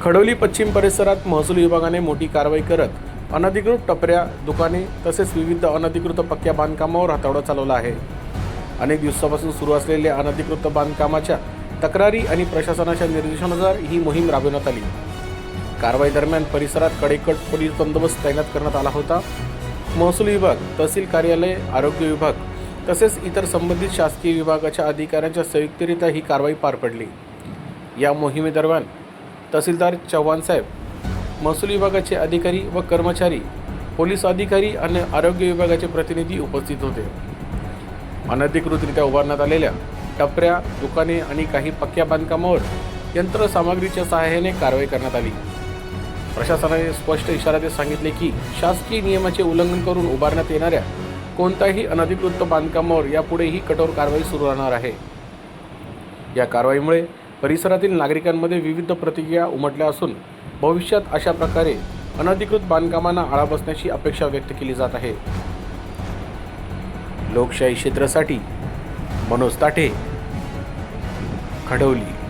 खडोली पश्चिम परिसरात महसूल विभागाने मोठी कारवाई करत अनधिकृत टपऱ्या, दुकाने तसेच विविध अनधिकृत पक्क्या बांधकामावर हातोडा चालवला आहे। अनेक दिवसापासून सुरू असलेल्या अनधिकृत बांधकामाच्या तक्रारी आणि प्रशासनाच्या निर्देशानुसार ही मोहीम राबवण्यात आली। कारवाई दरम्यान परिसरात कडेकोट पोलीस बंदोबस्त तैनात करण्यात आला होता। महसूल विभाग, तहसील कार्यालय, आरोग्य विभाग तसेच इतर संबंधित शासकीय विभागाच्या अधिकाऱ्यांच्या संयुक्तरित्या ही कारवाई पार पडली। या मोहिमेदरम्यान तहसीलदार चव्हाण साहेब, महसूल विभागाचे अधिकारी व कर्मचारी, पोलीस अधिकारी आणि आरोग्य विभागाचे प्रतिनिधी उपस्थित होते। अनधिकृतरित्या उभारण्यात आलेल्या टपऱ्या, दुकाने आणि काही पक्क्या बांधकामावर यंत्रसामग्रीच्या सहाय्याने कारवाई करण्यात आली। प्रशासनाने स्पष्ट इशाऱ्यात सांगितले की शासकीय नियमाचे उल्लंघन करून उभारण्यात येणाऱ्या कोणत्याही अनधिकृत बांधकामावर यापुढेही कठोर कारवाई सुरू राहणार आहे। या कारवाईमुळे परिसरातील नागरिकांमध्ये विविध प्रतिक्रिया उमटल्या असून भविष्यात अशा प्रकारे अनधिकृत बांधकामांना आळा बसण्याची अपेक्षा व्यक्त केली जात आहे। लोकशाही क्षेत्रासाठी मनोज ताठे, खडोली।